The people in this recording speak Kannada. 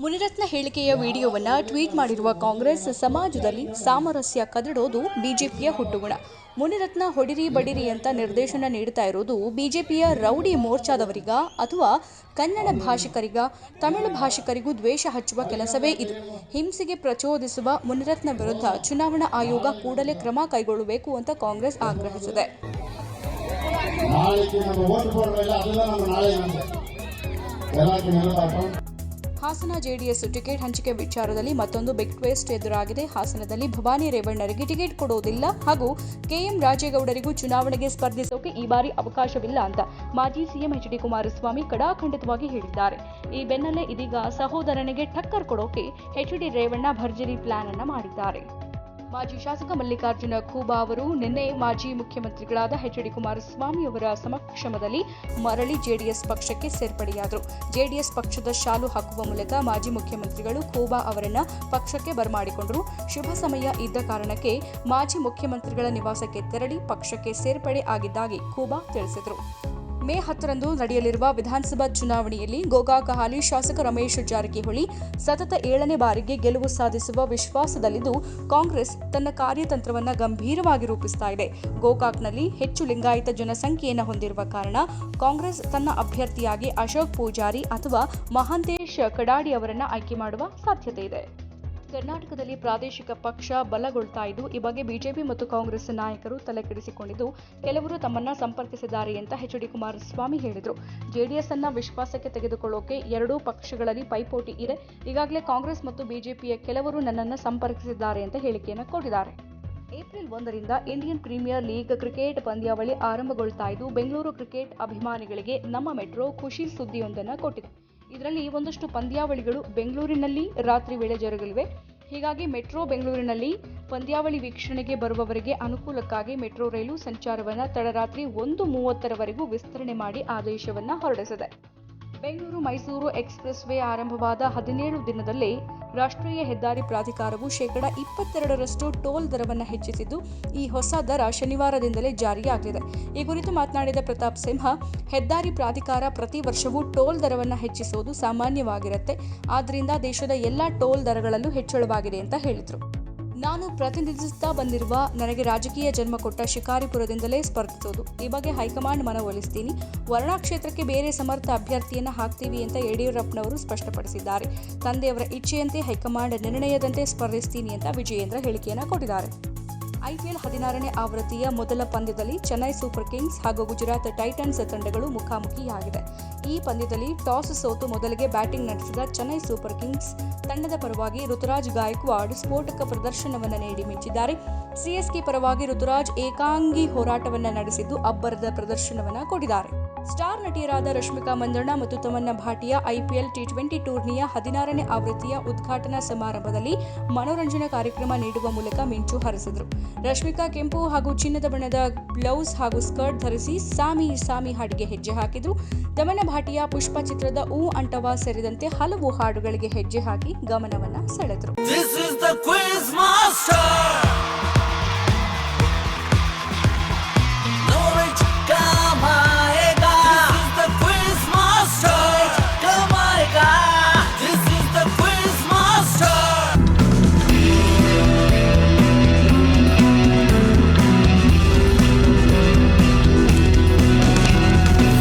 ಮುನಿರತ್ನ ಹೇಳಿಕೆಯ ವಿಡಿಯೋವನ್ನು ಟ್ವೀಟ್ ಮಾಡಿರುವ ಕಾಂಗ್ರೆಸ್, ಸಮಾಜದಲ್ಲಿ ಸಾಮರಸ್ಯ ಕದಡೋದು ಬಿಜೆಪಿಯ ಹುಟ್ಟುಗುಣ. ಮುನಿರತ್ನ ಹೊಡಿರಿ ಬಡಿರಿ ಅಂತ ನಿರ್ದೇಶನ ನೀಡುತ್ತಾ ಇರೋದು ಬಿಜೆಪಿಯ ರೌಡಿ ಮೋರ್ಚಾದವರಿಗ ಅಥವಾ ಕನ್ನಡ ಭಾಷಿಕರಿಗ, ತಮಿಳು ಭಾಷಿಕರಿಗೂ ದ್ವೇಷ ಹಚ್ಚುವ ಕೆಲಸವೇ ಇದು. ಹಿಂಸೆಗೆ ಪ್ರಚೋದಿಸುವ ಮುನಿರತ್ನ ವಿರುದ್ಧ ಚುನಾವಣಾ ಆಯೋಗ ಕೂಡಲೇ ಕ್ರಮ ಕೈಗೊಳ್ಳಬೇಕು ಅಂತ ಕಾಂಗ್ರೆಸ್ ಆಗ್ರಹಿಸಿದೆ. ಹಾಸನ ಜೆಡಿಎಸ್ ಟಿಕೆಟ್ ಹಂಚಿಕೆ ವಿಚಾರದಲ್ಲಿ ಮತ್ತೊಂದು ಬಿಗ್ ಟ್ವಿಸ್ಟ್ ಎದುರಾಗಿದೆ. ಹಾಸನದಲ್ಲಿ ಭವಾನಿ ರೇವಣ್ಣರಿಗೆ ಟಿಕೆಟ್ ಕೊಡುವುದಿಲ್ಲ ಹಾಗೂ ಕೆಎಂ ರಾಜೇಗೌಡರಿಗೂ ಚುನಾವಣೆಗೆ ಸ್ಪರ್ಧಿಸೋಕೆ ಈ ಬಾರಿ ಅವಕಾಶವಿಲ್ಲ ಅಂತ ಮಾಜಿ ಸಿಎಂ ಎಚ್.ಡಿ. ಕುಮಾರಸ್ವಾಮಿ ಕಡಾಖಂಡಿತವಾಗಿ ಹೇಳಿದ್ದಾರೆ. ಈ ಬೆನ್ನಲ್ಲೇ ಇದೀಗ ಸಹೋದರನಿಗೆ ಟಕ್ಕರ್ ಕೊಡೋಕೆ ಎಚ್.ಡಿ. ರೇವಣ್ಣ ಭರ್ಜರಿ ಪ್ಲಾನ್ ಅನ್ನ ಮಾಡಿದ್ದಾರೆ. ಮಾಜಿ ಶಾಸಕ ಮಲ್ಲಿಕಾರ್ಜುನ ಖೂಬಾ ಅವರು ನಿನ್ನೆ ಮಾಜಿ ಮುಖ್ಯಮಂತ್ರಿಗಳಾದ ಎಚ್.ಡಿ. ಕುಮಾರಸ್ವಾಮಿ ಅವರ ಸಮಕ್ಷಮದಲ್ಲಿ ಮರಳಿ ಜೆಡಿಎಸ್ ಪಕ್ಷಕ್ಕೆ ಸೇರ್ಪಡೆಯಾದರು. ಜೆಡಿಎಸ್ ಪಕ್ಷದ ಶಾಲು ಹಾಕುವ ಮೂಲಕ ಮಾಜಿ ಮುಖ್ಯಮಂತ್ರಿಗಳು ಖೂಬಾ ಅವರನ್ನ ಪಕ್ಷಕ್ಕೆ ಬರಮಾಡಿಕೊಂಡರು. ಶುಭ ಸಮಯ ಇದ್ದ ಕಾರಣಕ್ಕೆ ಮಾಜಿ ಮುಖ್ಯಮಂತ್ರಿಗಳ ನಿವಾಸಕ್ಕೆ ತೆರಳಿ ಪಕ್ಷಕ್ಕೆ ಸೇರ್ಪಡೆ ಆಗಿದ್ದಾಗಿ ಖೂಬಾ ತಿಳಿಸಿದರು. ಮೇ 10ರಂದು ನಡೆಯಲಿರುವ ವಿಧಾನಸಭಾ ಚುನಾವಣೆಯಲ್ಲಿ ಗೋಕಾಕ ಹಾಲಿ ಶಾಸಕ ರಮೇಶ್ ಜಾರಕಿಹೊಳಿ ಸತತ 7ನೇ ಬಾರಿಗೆ ಗೆಲುವು ಸಾಧಿಸುವ ವಿಶ್ವಾಸದಲ್ಲಿದ್ದು ಕಾಂಗ್ರೆಸ್ ತನ್ನ ಕಾರ್ಯತಂತ್ರವನ್ನು ಗಂಭೀರವಾಗಿ ರೂಪಿಸ್ತಾ ಇದೆ. ಗೋಕಾಕ್ನಲ್ಲಿ ಹೆಚ್ಚು ಲಿಂಗಾಯತ ಜನಸಂಖ್ಯೆಯನ್ನು ಹೊಂದಿರುವ ಕಾರಣ ಕಾಂಗ್ರೆಸ್ ತನ್ನ ಅಭ್ಯರ್ಥಿಯಾಗಿ ಅಶೋಕ್ ಪೂಜಾರಿ ಅಥವಾ ಮಹಾಂತೇಶ್ ಕಡಾಡಿ ಅವರನ್ನು ಆಯ್ಕೆ ಮಾಡುವ ಸಾಧ್ಯತೆ ಇದೆ. ಕರ್ನಾಟಕದಲ್ಲಿ ಪ್ರಾದೇಶಿಕ ಪಕ್ಷ ಬಲಗೊಳ್ತಾ ಇದ್ದು, ಈ ಬಗ್ಗೆ ಬಿಜೆಪಿ ಮತ್ತು ಕಾಂಗ್ರೆಸ್ ನಾಯಕರು ತಲೆಕೆಡಿಸಿಕೊಂಡಿದ್ದು, ಕೆಲವರು ತಮ್ಮನ್ನ ಸಂಪರ್ಕಿಸಿದ್ದಾರೆ ಅಂತ ಎಚ್.ಡಿ. ಕುಮಾರಸ್ವಾಮಿ ಹೇಳಿದರು. ಜೆಡಿಎಸ್ ಅನ್ನ ವಿಶ್ವಾಸಕ್ಕೆ ತೆಗೆದುಕೊಳ್ಳೋಕೆ ಎರಡೂ ಪಕ್ಷಗಳಲ್ಲಿ ಪೈಪೋಟಿ ಇದೆ. ಈಗಾಗಲೇ ಕಾಂಗ್ರೆಸ್ ಮತ್ತು ಬಿಜೆಪಿಯ ಕೆಲವರು ನನ್ನನ್ನು ಸಂಪರ್ಕಿಸಿದ್ದಾರೆ ಅಂತ ಹೇಳಿಕೆಯನ್ನು ಕೊಟ್ಟಿದ್ದಾರೆ. ಏಪ್ರಿಲ್ 1ರಿಂದ ಇಂಡಿಯನ್ ಪ್ರೀಮಿಯರ್ ಲೀಗ್ ಕ್ರಿಕೆಟ್ ಪಂದ್ಯಾವಳಿ ಆರಂಭಗೊಳ್ತಾ ಇದ್ದು, ಬೆಂಗಳೂರು ಕ್ರಿಕೆಟ್ ಅಭಿಮಾನಿಗಳಿಗೆ ನಮ್ಮ ಮೆಟ್ರೋ ಖುಷಿ ಸುದ್ದಿಯೊಂದನ್ನು ಕೊಟ್ಟಿದೆ. ಇದರಲ್ಲಿ ಒಂದಷ್ಟು ಪಂದ್ಯಾವಳಿಗಳು ಬೆಂಗಳೂರಿನಲ್ಲಿ ರಾತ್ರಿ ವೇಳೆ ಜರುಗಲಿವೆ. ಹೀಗಾಗಿ ಮೆಟ್ರೋ ಬೆಂಗಳೂರಿನಲ್ಲಿ ಪಂದ್ಯಾವಳಿ ವೀಕ್ಷಣೆಗೆ ಬರುವವರಿಗೆ ಅನುಕೂಲಕ್ಕಾಗಿ ಮೆಟ್ರೋ ರೈಲು ಸಂಚಾರವನ್ನು ತಡರಾತ್ರಿ 1:30ರವರೆಗೂ ವಿಸ್ತರಣೆ ಮಾಡಿ ಆದೇಶವನ್ನು ಹೊರಡಿಸಿದೆ. ಬೆಂಗಳೂರು ಮೈಸೂರು ಎಕ್ಸ್‌ಪ್ರೆಸ್ ವೇ ಆರಂಭವಾದ 17 ದಿನದಲ್ಲೇ ರಾಷ್ಟ್ರೀಯ ಹೆದ್ದಾರಿ ಪ್ರಾಧಿಕಾರವು ಶೇಕಡಾ 22ರಷ್ಟು ಟೋಲ್ ದರವನ್ನು ಹೆಚ್ಚಿಸಿದ್ದು, ಈ ಹೊಸ ದರ ಶನಿವಾರದಿಂದಲೇ ಜಾರಿಯಾಗಲಿದೆ. ಈ ಕುರಿತು ಮಾತನಾಡಿದ ಪ್ರತಾಪ್ ಸಿಂಹ, ಹೆದ್ದಾರಿ ಪ್ರಾಧಿಕಾರ ಪ್ರತಿ ವರ್ಷವೂ ಟೋಲ್ ದರವನ್ನು ಹೆಚ್ಚಿಸುವುದು ಸಾಮಾನ್ಯವಾಗಿರುತ್ತೆ. ಆದ್ದರಿಂದ ದೇಶದ ಎಲ್ಲ ಟೋಲ್ ದರಗಳಲ್ಲೂ ಹೆಚ್ಚಳವಾಗಿದೆ ಅಂತ ಹೇಳಿದರು. ನಾನು ಪ್ರತಿನಿಧಿಸುತ್ತಾ ಬಂದಿರುವ, ನನಗೆ ರಾಜಕೀಯ ಜನ್ಮ ಕೊಟ್ಟ ಶಿಕಾರಿಪುರದಿಂದಲೇ ಸ್ಪರ್ಧಿಸೋದು. ಈ ಬಗ್ಗೆ ಹೈಕಮಾಂಡ್ ಮನವೊಲಿಸ್ತೀನಿ. ವರ್ಣಾ ಕ್ಷೇತ್ರಕ್ಕೆ ಬೇರೆ ಸಮರ್ಥ ಅಭ್ಯರ್ಥಿಯನ್ನು ಹಾಕ್ತೀವಿ ಅಂತ ಯಡಿಯೂರಪ್ಪನವರು ಸ್ಪಷ್ಟಪಡಿಸಿದ್ದಾರೆ. ತಂದೆಯವರ ಇಚ್ಛೆಯಂತೆ ಹೈಕಮಾಂಡ್ ನಿರ್ಣಯದಂತೆ ಸ್ಪರ್ಧಿಸ್ತೀನಿ ಅಂತ ವಿಜಯೇಂದ್ರ ಹೇಳಿಕೆಯನ್ನು ಕೊಟ್ಟಿದ್ದಾರೆ. ಐಪಿಎಲ್ 16ನೇ ಆವೃತ್ತಿಯ ಮೊದಲ ಪಂದ್ಯದಲ್ಲಿ ಚೆನ್ನೈ ಸೂಪರ್ ಕಿಂಗ್ಸ್ ಹಾಗೂ ಗುಜರಾತ್ ಟೈಟನ್ಸ್ ತಂಡಗಳು ಮುಖಾಮುಖಿಯಾಗಿದೆ. ಈ ಪಂದ್ಯದಲ್ಲಿ ಟಾಸ್ ಸೋತು ಮೊದಲಿಗೆ ಬ್ಯಾಟಿಂಗ್ ನಡೆಸಿದ ಚೆನ್ನೈ ಸೂಪರ್ ಕಿಂಗ್ಸ್ ತಂಡದ ಪರವಾಗಿ ಋತುರಾಜ್ ಗಾಯಕ್ವಾಡ್ ಸ್ಫೋಟಕ ಪ್ರದರ್ಶನವನ್ನು ನೀಡಿ ಮಿಂಚಿದ್ದಾರೆ. ಸಿಎಸ್ಕೆ ಪರವಾಗಿ ಋತುರಾಜ್ ಏಕಾಂಗಿ ಹೋರಾಟವನ್ನು ನಡೆಸಿದ್ದು ಅಬ್ಬರದ ಪ್ರದರ್ಶನವನ್ನು ಕೊಟ್ಟಿದ್ದಾರೆ. ಸ್ಟಾರ್ ನಟಿಯರಾದ ರಶ್ಮಿಕಾ ಮಂದಣ್ಣ ಮತ್ತು ತಮನ್ನಾ ಭಾಟಿಯಾ ಐಪಿಎಲ್ ಟಿ20 ಟೂರ್ನಿಯ 16ನೇ ಆವೃತ್ತಿಯ ಉದ್ಘಾಟನಾ ಸಮಾರಂಭದಲ್ಲಿ ಮನೋರಂಜನಾ ಕಾರ್ಯಕ್ರಮ ನೀಡುವ ಮೂಲಕ ಮಿಂಚು ಹರಿಸಿದರು. ರಶ್ಮಿಕಾ ಕೆಂಪು ಹಾಗೂ ಚಿನ್ನದ ಬಣ್ಣದ ಬ್ಲೌಸ್ ಹಾಗೂ ಸ್ಕರ್ಟ್ ಧರಿಸಿ ಸಾಮಿ ಸಾಮಿ ಹಾಡಿಗೆ ಹೆಜ್ಜೆ ಹಾಕಿದರು. ತಮನ್ನಾ ಭಾಟಿಯಾ ಪುಷ್ಪ ಚಿತ್ರದ ಊ ಅಂಟವಾ ಸೇರಿದಂತೆ ಹಲವು ಹಾಡುಗಳಿಗೆ ಹೆಜ್ಜೆ ಹಾಕಿ ಗಮನವನ್ನು ಸೆಳೆದರು.